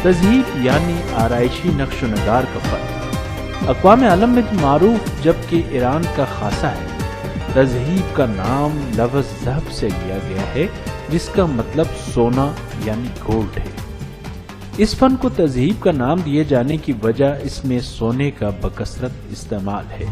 تذہیب یعنی آرائشی نقش و نگار کا فن اقوام عالم میں معروف جبکہ ایران کا خاصہ ہے۔ تذہیب کا نام لفظ ذہب سے لیا گیا ہے جس کا مطلب سونا یعنی گولڈ ہے۔ اس فن کو تذہیب کا نام دیے جانے کی وجہ اس میں سونے کا بکثرت استعمال ہے۔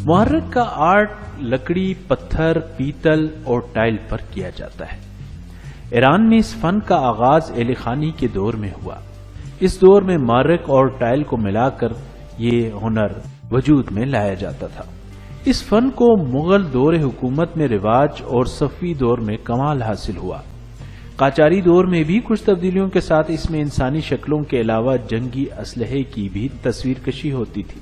محرک کا آرٹ لکڑی، پتھر، پیتل اور ٹائل پر کیا جاتا ہے۔ ایران میں اس فن کا آغاز علی خانی کے دور میں ہوا۔ اس دور میں محرک اور ٹائل کو ملا کر یہ ہنر وجود میں لایا جاتا تھا۔ اس فن کو مغل دور حکومت میں رواج اور صفوی دور میں کمال حاصل ہوا۔ قاجاری دور میں بھی کچھ تبدیلیوں کے ساتھ اس میں انسانی شکلوں کے علاوہ جنگی اسلحے کی بھی تصویر کشی ہوتی تھی۔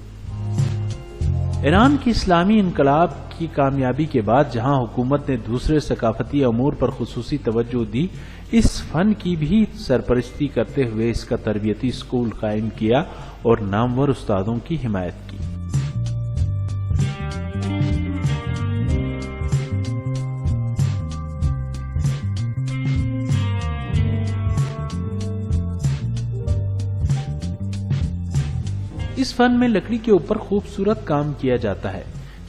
ایران کی اسلامی انقلاب کی کامیابی کے بعد جہاں حکومت نے دوسرے ثقافتی امور پر خصوصی توجہ دی، اس فن کی بھی سرپرستی کرتے ہوئے اس کا تربیتی اسکول قائم کیا اور نامور استادوں کی حمایت کی۔ اس فن میں لکڑی کے اوپر خوبصورت کام کیا جاتا ہے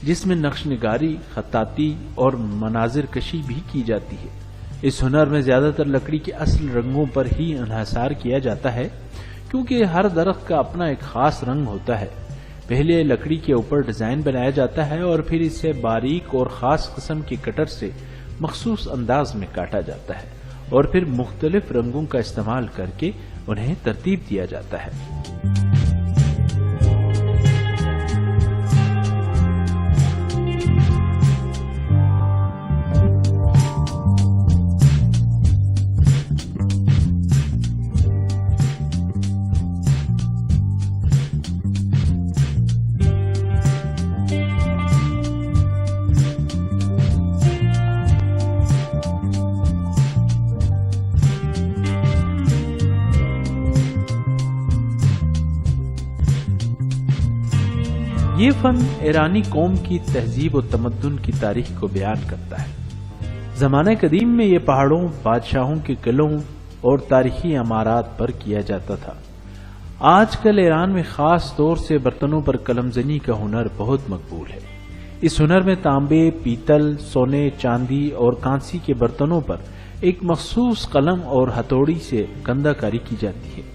جس میں نقش نگاری، خطاطی اور مناظر کشی بھی کی جاتی ہے۔ اس ہنر میں زیادہ تر لکڑی کے اصل رنگوں پر ہی انحصار کیا جاتا ہے کیونکہ ہر درخت کا اپنا ایک خاص رنگ ہوتا ہے۔ پہلے لکڑی کے اوپر ڈیزائن بنایا جاتا ہے اور پھر اسے باریک اور خاص قسم کے کٹر سے مخصوص انداز میں کاٹا جاتا ہے اور پھر مختلف رنگوں کا استعمال کر کے انہیں ترتیب دیا جاتا ہے۔ یہ فن ایرانی قوم کی تہذیب و تمدن کی تاریخ کو بیان کرتا ہے۔ زمانہ قدیم میں یہ پہاڑوں، بادشاہوں کے قلعوں اور تاریخی عمارات پر کیا جاتا تھا۔ آج کل ایران میں خاص طور سے برتنوں پر قلم زنی کا ہنر بہت مقبول ہے۔ اس ہنر میں تانبے، پیتل، سونے، چاندی اور کانسی کے برتنوں پر ایک مخصوص قلم اور ہتھوڑی سے کندہ کاری کی جاتی ہے۔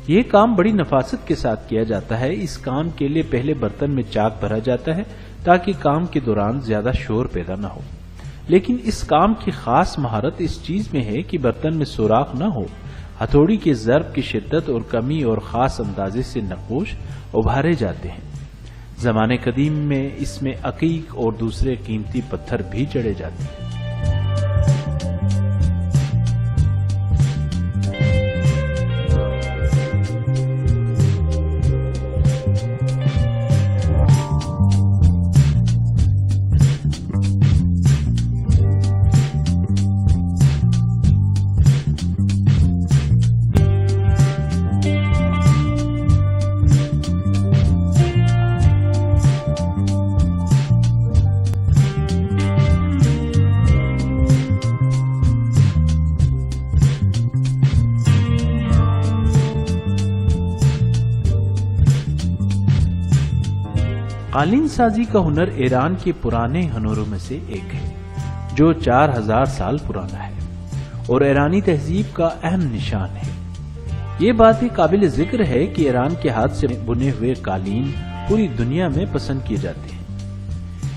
یہ کام بڑی نفاست کے ساتھ کیا جاتا ہے۔ اس کام کے لیے پہلے برتن میں چاک بھرا جاتا ہے تاکہ کام کے دوران زیادہ شور پیدا نہ ہو، لیکن اس کام کی خاص مہارت اس چیز میں ہے کہ برتن میں سوراخ نہ ہو، ہتھوڑی کے ضرب کی شدت اور کمی اور خاص اندازے سے نقوش ابھارے جاتے ہیں۔ زمانے قدیم میں اس میں عقیق اور دوسرے قیمتی پتھر بھی جڑے جاتے ہیں۔ قالین سازی کا ہنر ایران کے پرانے ہنروں میں سے ایک ہے جو 4000 سال پرانا ہے۔ اور ایرانی تہذیب کا اہم نشان ہے۔ یہ بات ہی قابل ذکر ہے کہ ایران کے ہاتھ سے بنے ہوئے قالین پوری دنیا میں پسند کیے جاتے ہیں۔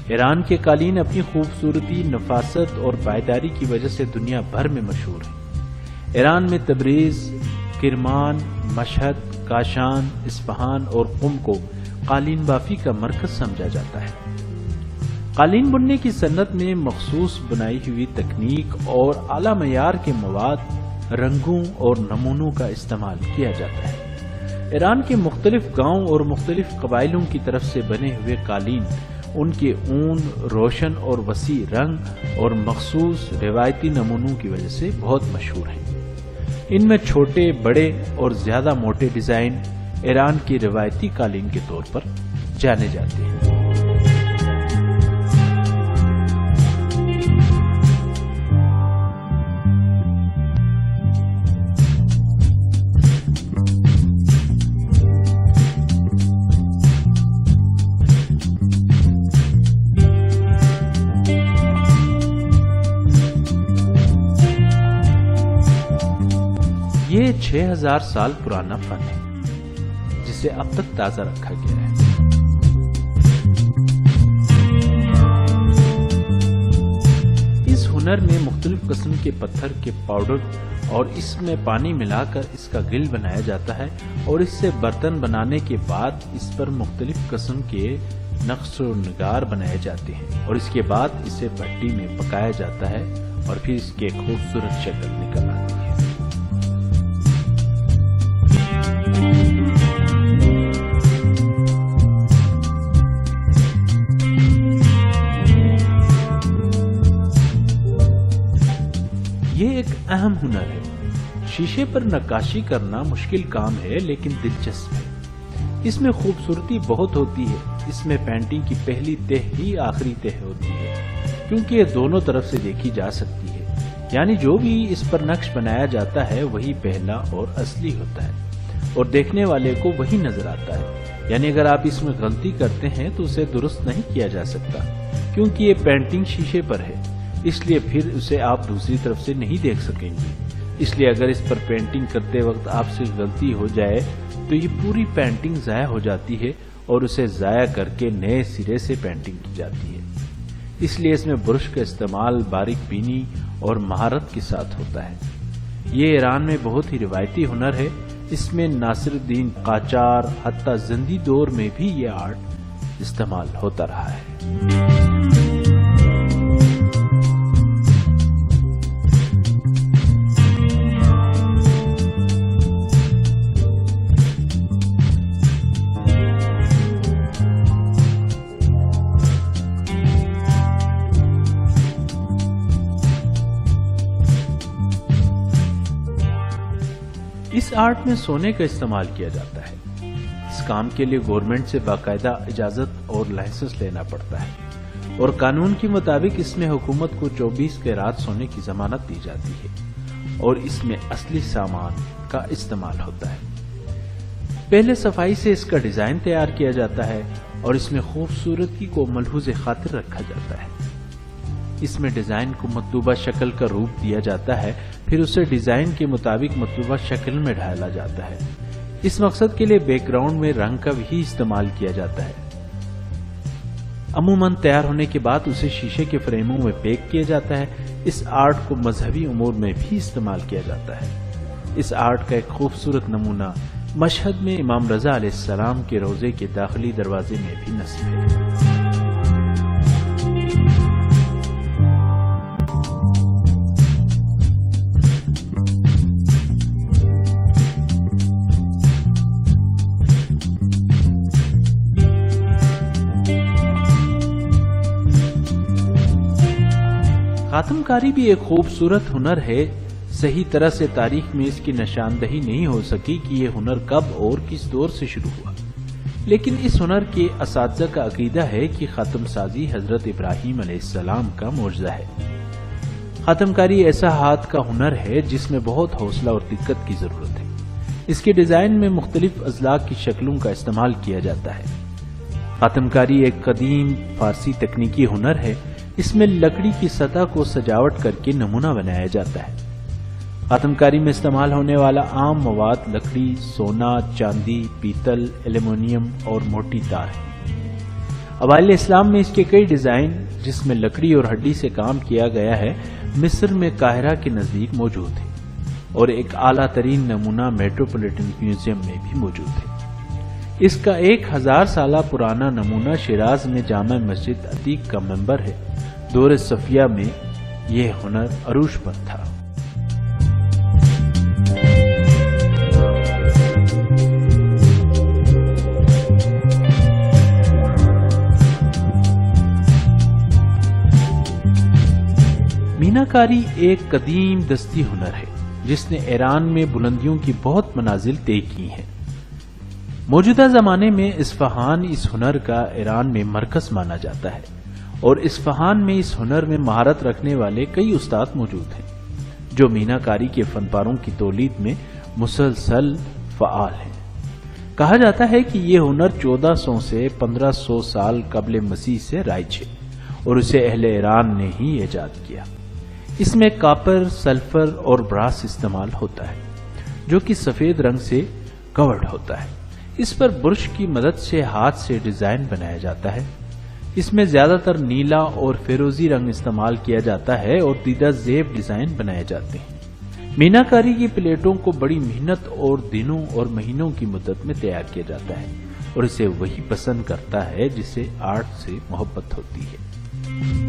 ایران کے قالین اپنی خوبصورتی، نفاست اور پائیداری کی وجہ سے دنیا بھر میں مشہور ہیں۔ ایران میں تبریز، کرمان، مشہد، کاشان، اصفہان اور قم کو قالین بافی کا مرکز سمجھا جاتا ہے۔ قالین بننے کی صنعت میں مخصوص بنائی ہوئی تکنیک اور اعلیٰ معیار کے مواد، رنگوں اور نمونوں کا استعمال کیا جاتا ہے۔ ایران کے مختلف گاؤں اور مختلف قبائلوں کی طرف سے بنے ہوئے قالین ان کے اون، روشن اور وسیع رنگ اور مخصوص روایتی نمونوں کی وجہ سے بہت مشہور ہیں۔ ان میں چھوٹے، بڑے اور زیادہ موٹے ڈیزائن ایران کی روایتی قالین کے طور پر جانے جاتے ہیں۔ یہ 6000 سال پرانا فن ہے جسے اب تک تازہ رکھا گیا ہے۔ اس ہنر میں مختلف قسم کے پتھر کے پاؤڈر اور اس میں پانی ملا کر اس کا گل بنایا جاتا ہے اور اس سے برتن بنانے کے بعد اس پر مختلف قسم کے نقش و نگار بنائے جاتے ہیں اور اس کے بعد اسے بھٹی میں پکایا جاتا ہے اور پھر اس کی خوبصورت شکل نکل آتی ہے۔ یہ ایک اہم ہنر ہے۔ شیشے پر نقاشی کرنا مشکل کام ہے لیکن دلچسپ ہے۔ اس میں خوبصورتی بہت ہوتی ہے۔ اس میں پینٹنگ کی پہلی تہ ہی آخری تہ ہوتی ہے کیونکہ یہ دونوں طرف سے دیکھی جا سکتی ہے، یعنی جو بھی اس پر نقش بنایا جاتا ہے وہی پہلا اور اصلی ہوتا ہے اور دیکھنے والے کو وہی نظر آتا ہے۔ یعنی اگر آپ اس میں غلطی کرتے ہیں تو اسے درست نہیں کیا جا سکتا کیونکہ یہ پینٹنگ شیشے پر ہے، اس لیے پھر اسے آپ دوسری طرف سے نہیں دیکھ سکیں گے۔ اس لیے اگر اس پر پینٹنگ کرتے وقت آپ سے غلطی ہو جائے تو یہ پوری پینٹنگ ضائع ہو جاتی ہے اور اسے ضائع کر کے نئے سرے سے پینٹنگ کی جاتی ہے۔ اس لیے اس میں برش کا استعمال باریک بینی اور مہارت کے ساتھ ہوتا ہے۔ یہ ایران میں بہت ہی روایتی ہنر ہے۔ اس میں ناصر الدین قاجار حتیٰ زندی دور میں بھی یہ آرٹ استعمال ہوتا رہا ہے۔ اس آرٹ میں سونے کا استعمال کیا جاتا ہے۔ اس کام کے لیے گورنمنٹ سے باقاعدہ اجازت اور لائسنس لینا پڑتا ہے اور قانون کے مطابق اس میں حکومت کو 24 کیرات سونے کی ضمانت دی جاتی ہے اور اس میں اصلی سامان کا استعمال ہوتا ہے۔ پہلے صفائی سے اس کا ڈیزائن تیار کیا جاتا ہے اور اس میں خوبصورتی کو ملحوظ خاطر رکھا جاتا ہے۔ اس میں ڈیزائن کو مطلوبہ شکل کا روپ دیا جاتا ہے، پھر اسے ڈیزائن کے مطابق مطلوبہ شکل میں ڈھالا جاتا ہے۔ اس مقصد کے لیے بیک گراؤنڈ میں رنگ کا بھی استعمال کیا جاتا ہے۔ عموماً تیار ہونے کے بعد اسے شیشے کے فریموں میں پیک کیا جاتا ہے۔ اس آرٹ کو مذہبی امور میں بھی استعمال کیا جاتا ہے۔ اس آرٹ کا ایک خوبصورت نمونہ مشہد میں امام رضا علیہ السلام کے روضے کے داخلی دروازے میں بھی نصب ہے۔ خاتم کاری بھی ایک خوبصورت ہنر ہے۔ صحیح طرح سے تاریخ میں اس کی نشاندہی نہیں ہو سکی کہ یہ ہنر کب اور کس دور سے شروع ہوا، لیکن اس ہنر کے اساتذہ کا عقیدہ ہے کہ خاتم سازی حضرت ابراہیم علیہ السلام کا معجزہ ہے۔ خاتم کاری ایسا ہاتھ کا ہنر ہے جس میں بہت حوصلہ اور دقت کی ضرورت ہے۔ اس کے ڈیزائن میں مختلف اضلاع کی شکلوں کا استعمال کیا جاتا ہے۔ خاتم کاری ایک قدیم فارسی تکنیکی ہنر ہے۔ اس میں لکڑی کی سطح کو سجاوٹ کر کے نمونہ بنایا جاتا ہے۔ خاتم کاری میں استعمال ہونے والا عام مواد لکڑی، سونا، چاندی، پیتل، ایلومینیم اور موٹی تار ہے۔ اوائل اسلام میں اس کے کئی ڈیزائن جس میں لکڑی اور ہڈی سے کام کیا گیا ہے مصر میں قاہرہ کے نزدیک موجود ہے، اور ایک اعلیٰ ترین نمونہ میٹروپولیٹن میوزیم میں بھی موجود ہے۔ اس کا 1000 سالہ پرانا نمونہ شیراز میں جامع مسجد عتیق کا منبر ہے۔ دور صفیہ میں یہ ہنر عروج پر تھا۔ مینا کاری ایک قدیم دستی ہنر ہے جس نے ایران میں بلندیوں کی بہت منازل طے کی ہیں۔ موجودہ زمانے میں اصفہان اس ہنر کا ایران میں مرکز مانا جاتا ہے، اور اصفہان میں اس ہنر میں مہارت رکھنے والے کئی استاد موجود ہیں جو مینا کاری کے فن پاروں کی تولید میں مسلسل فعال ہیں۔ کہا جاتا ہے کہ یہ ہنر 1400 سے 1500 سال قبل مسیح سے رائج ہے، اور اسے اہل ایران نے ہی ایجاد کیا۔ اس میں کاپر، سلفر اور براس استعمال ہوتا ہے جو کہ سفید رنگ سے کورڈ ہوتا ہے۔ اس پر برش کی مدد سے ہاتھ سے ڈیزائن بنایا جاتا ہے۔ اس میں زیادہ تر نیلا اور فیروزی رنگ استعمال کیا جاتا ہے اور دیدہ زیب ڈیزائن بنائے جاتے ہیں۔ مینا کاری کی پلیٹوں کو بڑی محنت اور دنوں اور مہینوں کی مدت میں تیار کیا جاتا ہے، اور اسے وہی پسند کرتا ہے جسے آرٹ سے محبت ہوتی ہے۔